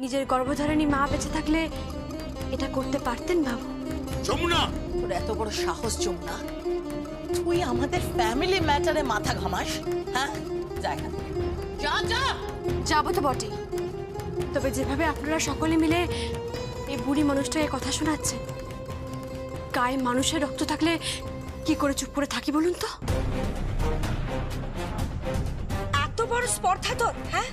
নিজের গর্ভধারিণী মা বেঁচে থাকলে এটা করতে পারতেন বাবু? যমুনা, তোর এত বড় সাহস যমুনা, তুই আমাদের ফ্যামিলি ম্যাটারে মাথা ঘামাস? হ্যাঁ, যা এখান থেকে, যা যা। যাবো তো বটে, তবে যেভাবে আপনারা সকলে মিলে এই বুড়ি মানুষটাকে কথা শোনাচ্ছেন, গায়ে মানুষের রক্ত থাকলে কি করে চুপ করে থাকি বলুন তো? এত বড় স্পর্ধা তোর? হ্যাঁ,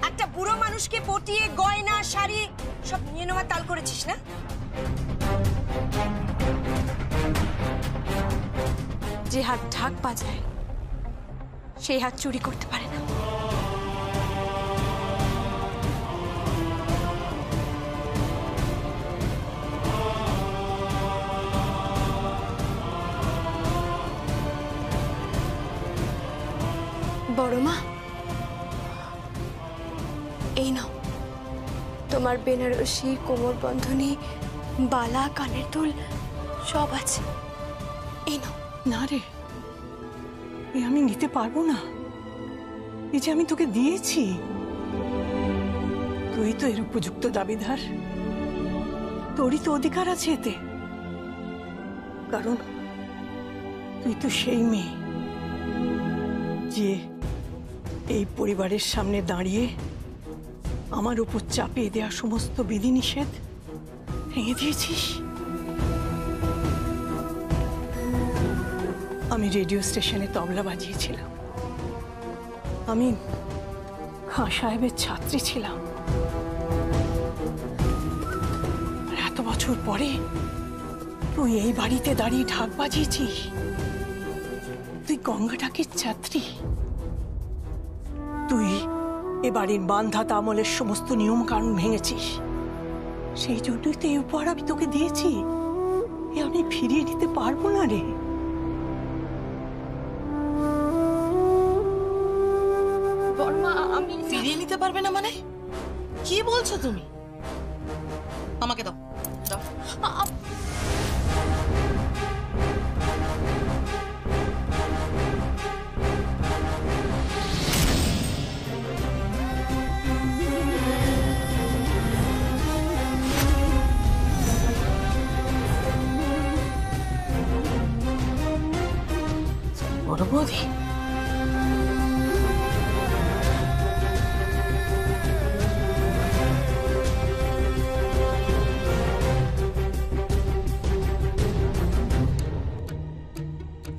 একটা বুড়ো মানুষকে পটিয়ে গয়না শাড়ি সব নিয়ে নেওয়ার তাল করেছিস না? যে হাত ঢাক বাজায় সেই হাত চুরি করতে পারে না। বড় মা, এই নাও তোমার বেনারসি, কোমর বন্ধনী, বালা, কানের দুল সব আছে, এই নাও। না রে, আমি নিতে পারবো না। এই যে আমি তোকে দিয়েছি, তুই তো এর উপযুক্ত দাবিদার, তোরই তো অধিকার আছে এতে। কারণ তুই তো সেই মেয়ে যে এই পরিবারের সামনে দাঁড়িয়ে আমার উপর চাপিয়ে দেওয়া সমস্ত বিধিনিষেধ ভেঙে দিয়েছিস। আমি রেডিও স্টেশনে তবলা বাজিয়েছিলাম, আমি খাঁ সাহেবের ছাত্রী ছিলাম, আর এত বছর পরে তুই এই বাড়িতে দাঁড়িয়ে ঢাক বাজিয়েছিস। তুই গঙ্গা ঢাকের ছাত্রী, তুই এ বাড়ির বান্ধাতা আমলের সমস্ত নিয়ম কানুন ভেঙেছিস। সেই জন্যই তো এই উপহার আমি তোকে দিয়েছি, এ আমি ফিরিয়ে নিতে পারবো না রে। আমি ফিরিয়ে নিতে পারবে না মানে কি বলছো তুমি? আমাকে দাও, দাও। বড় বৌদি,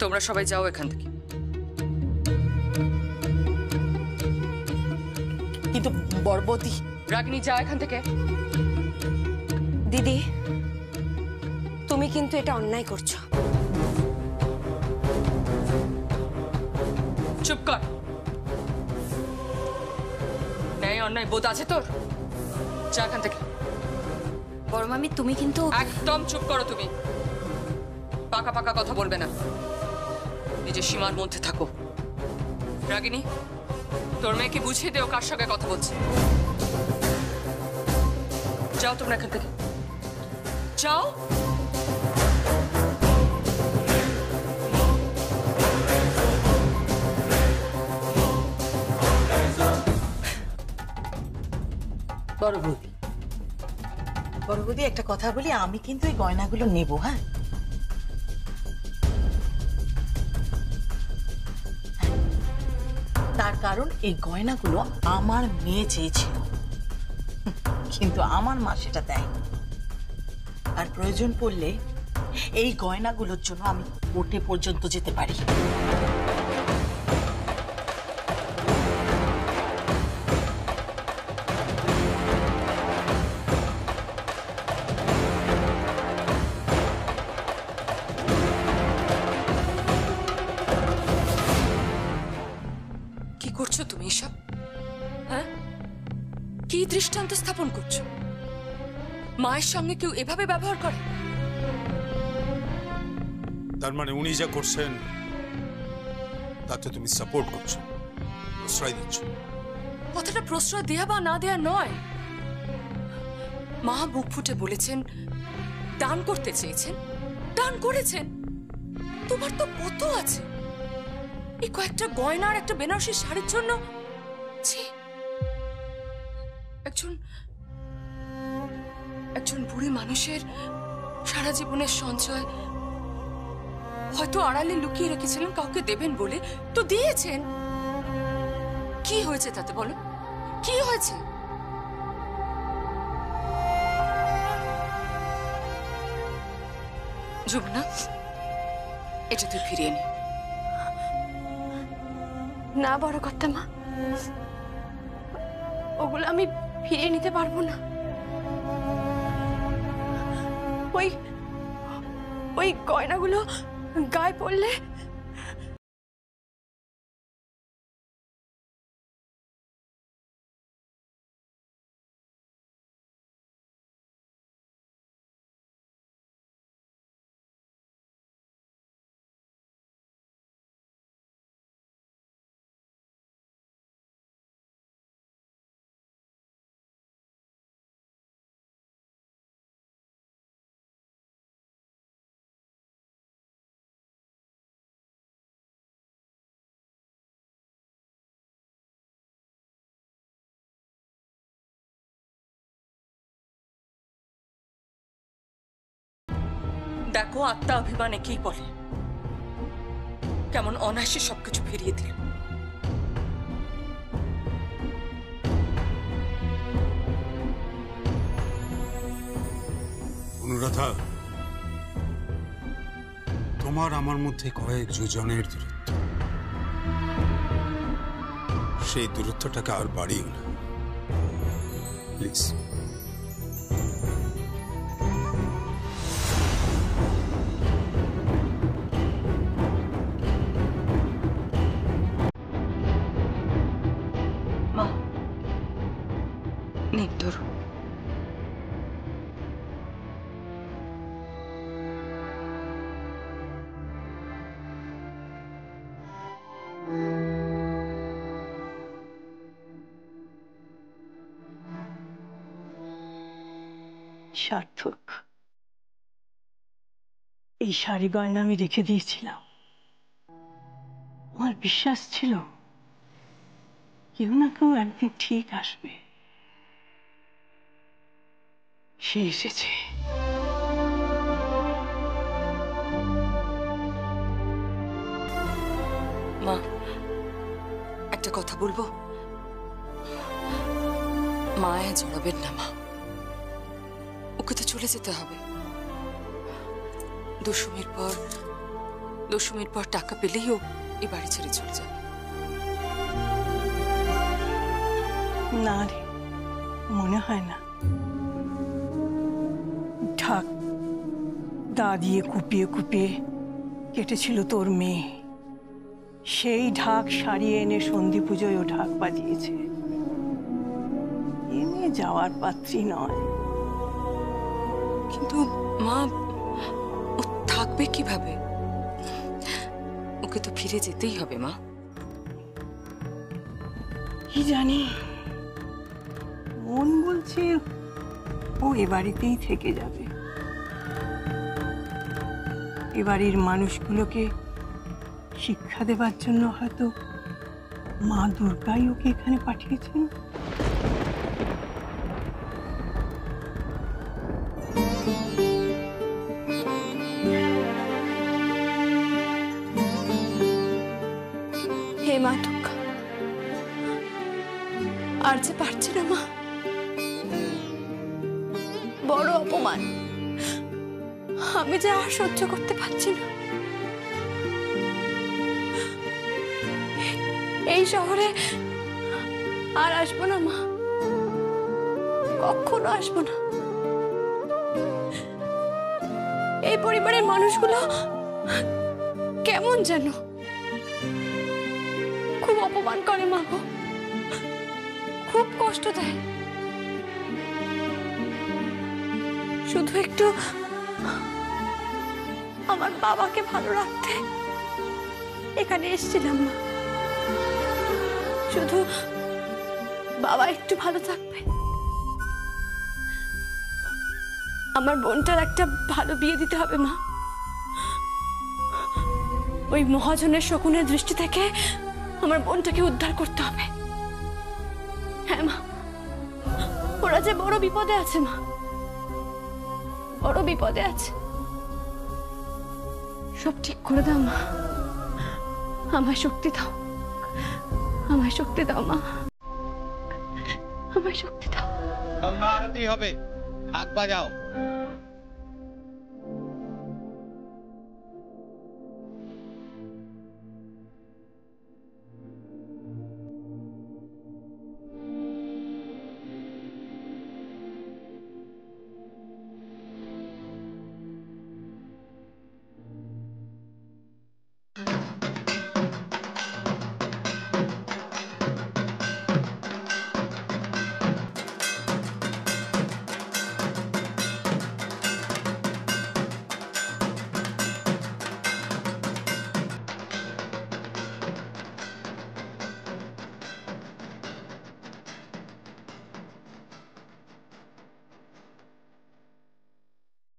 তোমরা সবাই যাও এখান থেকে। কিন্তু বড়বতী। রাগিনী, যাও এখান থেকে। দিদি, তুমি কিন্তু এটা অন্যায় করছো। চুপ কর। ন্যায় অন্যায় বোধ আছে তোর? যা এখান থেকে। বড় মামি, তুমি কিন্তু একদম চুপ করো। তুমি পাকা পাকা কথা বলবে না, নিজের সীমার মধ্যে থাকো। রাগিনী, তোর মেয়েকে বুঝিয়ে দেও কার সঙ্গে কথা বলছে। যাও তোমরা এখান থেকে, যাও। বড় বৌদি, বড় বৌদি, একটা কথা বলি, আমি কিন্তু এই গয়নাগুলো নেব। হ্যাঁ, তার কারণ এই গয়নাগুলো আমার মেয়ে চেয়েছিল, কিন্তু আমার মা সেটা দেয়নি। আর প্রয়োজন পড়লে এই গয়নাগুলোর জন্য আমি কোর্টে পর্যন্ত যেতে পারি। কি করছো তুমি এসব? হ্যাঁ, কি দৃষ্টান্ত স্থাপন করছো? মায়ের সঙ্গে কেউ এভাবে ব্যবহার করে? তার মানে উনি যা করছেন তাতে তুমি সাপোর্ট করছো, প্রশ্রয় দিচ্ছ। কথাটা প্রশ্রয় দেয়া বা না দেয়া নয়। মা বুক ফুটে বলেছেন, দান করতে চেয়েছেন, দান করেছেন। তোমার তো কত আছে, এই কয়েকটা গয়না আর একটা বেনারসি শাড়ির জন্য একজন একজন বুড়ি মানুষের সারা জীবনের সঞ্চয় হয়তো আড়ালে লুকিয়ে রেখেছিলেন কাউকে দেবেন বলে, তো দিয়েছেন। কি হয়েছে তাতে বলো, কি হয়েছে? যমুনা, এটা তুই ফিরিয়ে নি। না বড় কর্তা মা, ওগুলো আমি ফিরিয়ে নিতে পারবো না। ওই ওই গয়নাগুলো গায়ে পড়লে দেখো আত্মা অভিমানে কি বলে, কেমন অনায়াসে সবকিছু ফিরিয়ে দিল। অনুরাধা, তোমার আমার মধ্যে কয়েক যোজনের দূরত্ব, সেই দূরত্বটাকে আর বাড়িও না প্লিজ। মা নিন ধরো। সার্থক, এই শাড়ি গয়না আমি রেখে দিয়েছিলাম। আমার বিশ্বাস ছিল কেউ না কেউ একদিন ঠিক আসবে। সে এসেছে। মা একটা কথা বলবো, মায়ে জড়াবেন না মা, ওকে তো চলে যেতে হবে। দশমীর পর টাকা পেলেই ও এই বাড়ি ছেড়ে চলে যাবে। না রে, মনে হয় না। ঢাক দা দিয়ে কুপিয়ে কুপিয়ে কেটেছিল তোর মেয়ে, সেই ঢাক সারিয়ে এনে সন্ধি পুজোয় ও ঢাক বাজিয়েছে। এ নিয়ে যাওয়ার পাত্রী নয়। কিন্তু মা, ও থাকবে কিভাবে? ওকে তো ফিরে যেতেই হবে মা। কি জানি, মন বলছে ও এ বাড়িতেই থেকে যাবে। এ বাড়ির মানুষগুলোকে শিক্ষা দেবার জন্য হয়তো মা দুর্গাই ওকে এখানে পাঠিয়েছেন। হে মা দুর্গা, আর যে পারছি না মা, বড় অপমান, আমি যে আর সহ্য করতে পারছি না। এই শহরে আর আসবো না মা, কখনো আসবো না। এই পরিবারের মানুষগুলো কেমন যেন খুব অপমান করে মা গো, খুব কষ্ট দেয়। শুধু একটু আমার বাবাকে ভালো রাখতে এখানে এসেছিলাম মা, শুধু বাবা একটু ভালো থাকবে, আমার বোনটার একটা ভালো বিয়ে দিতে হবে মা। ওই মহাজনের শকুনের দৃষ্টি থেকে আমার বোনটাকে উদ্ধার করতে হবে। হ্যাঁ মা, ওরা যে বড় বিপদে আছে মা, বড় বিপদে আছে। সব ঠিক করে দাও মা, আমায় শক্তি দাও, আমায় শক্তি দাও মা, আমায় শক্তি দাও। গঙ্গা আরতি হবে, হাত বাজাও।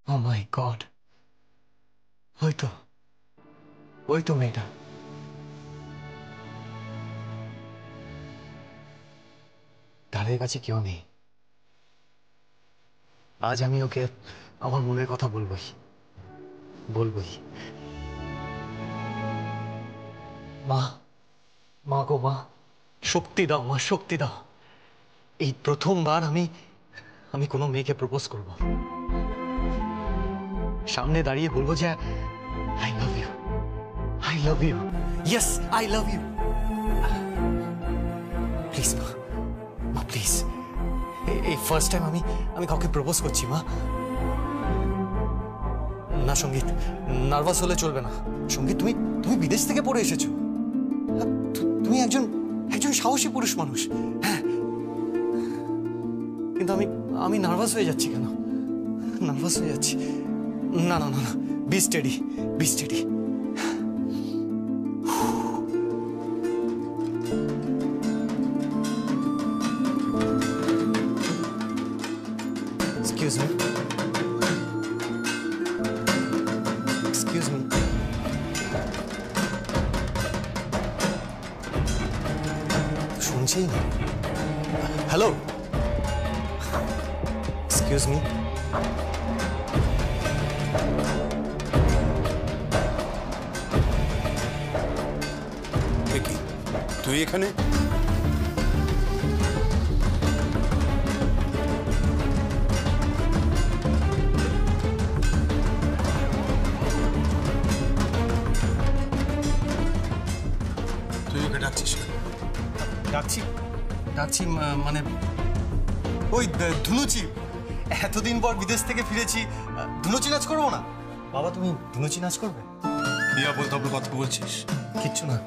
Oh my God! ওই তো মেয়েটা। তাদের কাছে কেউ নেই। আজ আমি ওকে আমার মনের কথা বলবই। মা গো মা, শক্তি দাও মা, শক্তি দাও। এই প্রথমবার আমি কোনো মেয়েকে প্রপোজ করব। সামনে দাঁড়িয়ে বলবো যে I love you, yes I love you. Please মা প্লিজ, এই ফার্স্ট টাইম আমি কাউকে প্রপোজ করছি মা। না সঙ্গীত, নার্ভাস হলে চলবে না। সঙ্গীত, তুমি বিদেশ থেকে পড়ে এসেছো, তুমি একজন সাহসী পুরুষ মানুষ। হ্যাঁ, কিন্তু আমি নার্ভাস হয়ে যাচ্ছি। কেন নার্ভাস হয়ে যাচ্ছি? না, বি স্টেডি। Excuse me. শুনছি না। Hello, excuse me. তুই এখানে? তুই একে ডাকছিস? ডাকছি মানে ওই ধুনুচি, এতদিন পর বিদেশ থেকে ফিরেছি, ধুনুচি নাচ করবো না? বাবা, তুমি ধুনুচি নাচ করবে? ইয়া বলতে আপনি কথা বলছিস? কিচ্ছু না।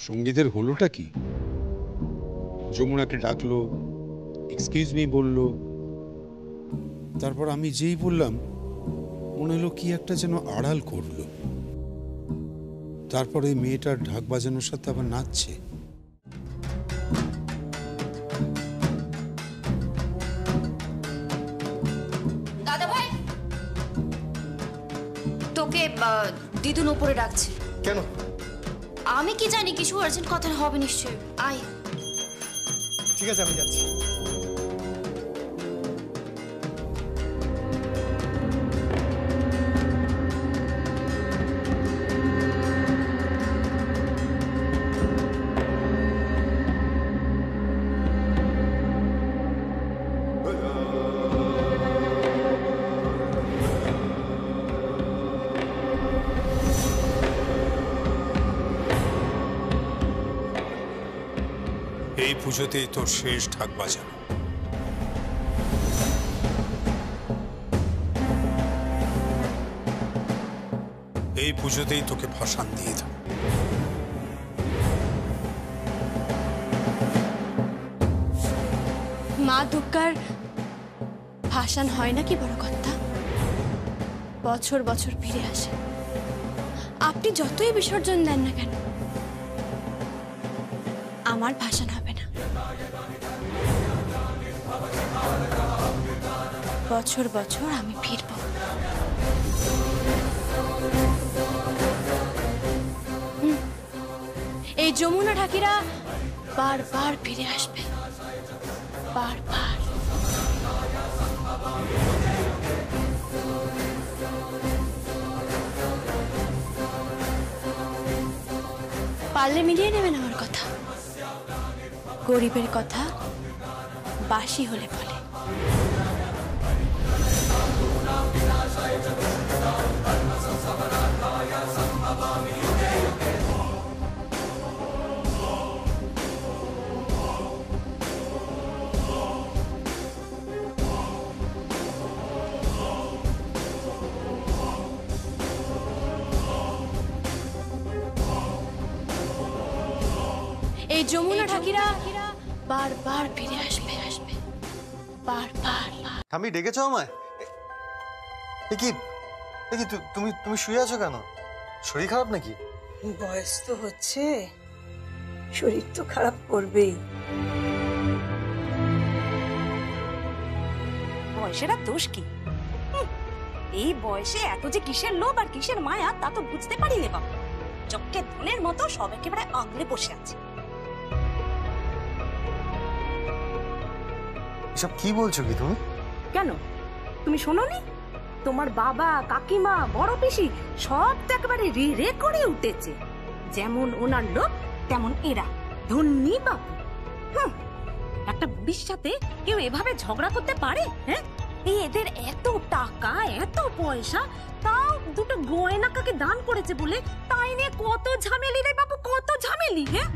সঙ্গীতের হলোটা কি? যমুনাকে ডাকলো, এক্সকিউজ মি বললো, তারপর আমি যেই বললাম মনে হলো কি একটা যেন আড়াল করলো। তারপরে মেয়েটার ঢাক বাজানোর সাথে আবার নাচছে। দাদা ভাই, তোকে দিদুন উপরে ডাকছে। কেন? আমি কি জানি, কিছু আর্জেন্ট কথা হবে নিশ্চয়ই। আয়। ঠিক আছে, আমি যাচ্ছি। এই পুজোতেই তোর শেষ ঢাক বাজানো। এই পুজোতেই তোকে ভাসান দিয়ে দেব। মা দুর্গার ভাসান হয় নাকি বড় কর্তা? বছর বছর ফিরে আসে। আপনি যতই বিসর্জন দেন না কেন, আমার ভাসান হবে না। বছর বছর আমি ফিরব। এই যমুনা ঢাকিরা বারবার ফিরে আসবে, বারবার। পারলে মিলিয়ে নেবেন আমার কথা। গরিবের কথা বাসি হলে বলে। এই যমুনা ঢাকিরা বারবার ফিরে আসবে, বারবার। আমি ডেকেছো আমায়? কি তুমি তুমি শুয়ে আছো কেন? শরীর খারাপ নাকি? বয়স তো হচ্ছে, শরীর তো খারাপ করবেই। বয়সের আর দোষ কি? এই বয়সে এত যে কিসের লোভ আর কিসের মায়া তা তো বুঝতে পারি না বাবা। চক্কে ধনের মতো সব একেবারে আগলে বসে আছে। এসব কি বলছো কি তুমি? কেন, তুমি শোনোনি? তোমার বাবা, কাকিমা, বড় পিসি সব তো একেবারে রে রে করে উঠেছে। যেমন ওনার লোক তেমন এরা ধন্যি বাবু। একটা বুড়ির সাথে কেউ এভাবে ঝগড়া করতে পারে? হ্যাঁ, এই এদের এত টাকা, এত পয়সা, তাও দুটো গয়না কাকে দান করেছে বলে তাই নিয়ে কত ঝামেলি রে বাবু, কত ঝামেলি। হ্যাঁ,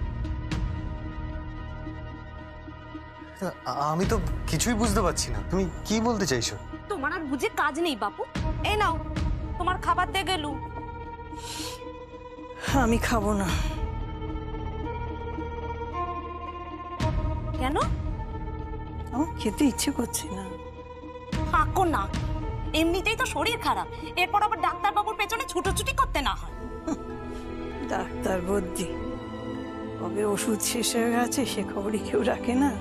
আমি তো কিছুই বুঝতে পারছি না, তুমি কি বলতে চাইছো? তোমার আর বুঝে কাজ নেই বাপু। এই নাও তোমার খাবার দিয়ে গেলু। আমি খাবো না। কেন? আমার খেতে ইচ্ছে করছে না। থাকো না, এমনিতেই তো শরীর খারাপ, এরপর আবার ডাক্তার বাবুর পেছনে ছুটোছুটি করতে না হয়। ডাক্তার বুদ্ধি, কবে ওষুধ শেষ হয়ে গেছে সে খবরই কেউ রাখে না।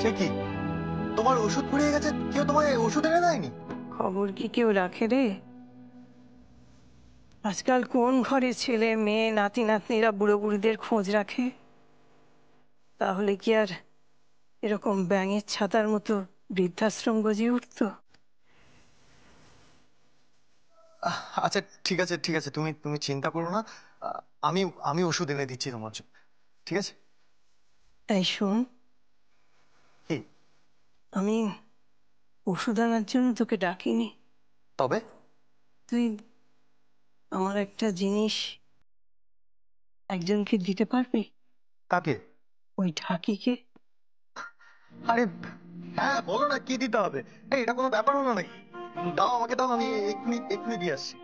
সে কি, তোমার ওষুধ ফুরিয়ে গেছে, কেউ তোমায় ওষুধ এনে দেয়নি? খবর কি কেউ রাখে রে? আজকাল কোন ঘরে ছেলে মেয়ে নাতি নাতনিরা বুড়ো বুড়িদের খোঁজ রাখে? তাহলে কি আর এরকম ব্যাঙের ছাতার মতো বৃদ্ধাশ্রম গজিয়ে উঠতো? আচ্ছা ঠিক আছে ঠিক আছে, তুমি তুমি চিন্তা করো না, আমি আমি ওষুধ এনে দিচ্ছি তোমার জন্য, ঠিক আছে? এই শোন, কি? আমি ওষুধ আনার জন্য তোকে ডাকিনি। তবে তুই আমার একটা জিনিস একজনকে দিতে পারবি? কাকে? ওই ঢাকিকে। আরে হ্যাঁ, বলো না কি দিতে হবে। এটা কোনো ব্যাপার হলো নাকি? দাও আমাকে, দাও, আমি এক্ষুনি এক্ষুনি দিয়ে আসছি।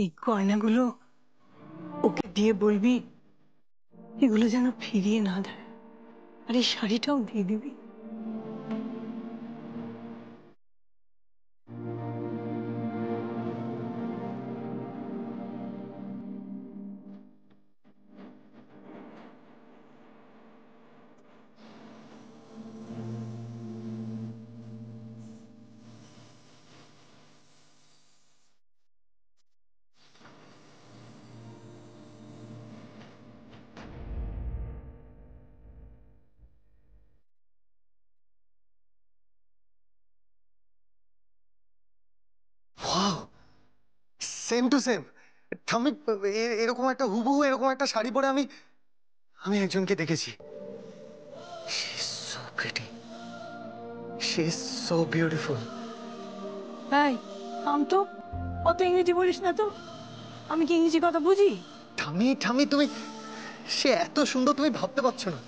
এই গয়নাগুলো ওকে দিয়ে বলবি এগুলো যেন ফিরিয়ে না দেয়, আর এই শাড়িটাও দিয়ে দিবি। Same to same. আমি এরকম একটা হুবহু এরকম একটা শাড়ি পরে আমি আমি একজনকে দেখেছি। Pretty, she is so beautiful. এই থাম তো, অত ইংরেজি বলিস না তো। আমি কি ইংরেজি কথা বুঝি? ঠামি ঠামি, তুমি সে এত সুন্দর তুমি ভাবতে পারছো না।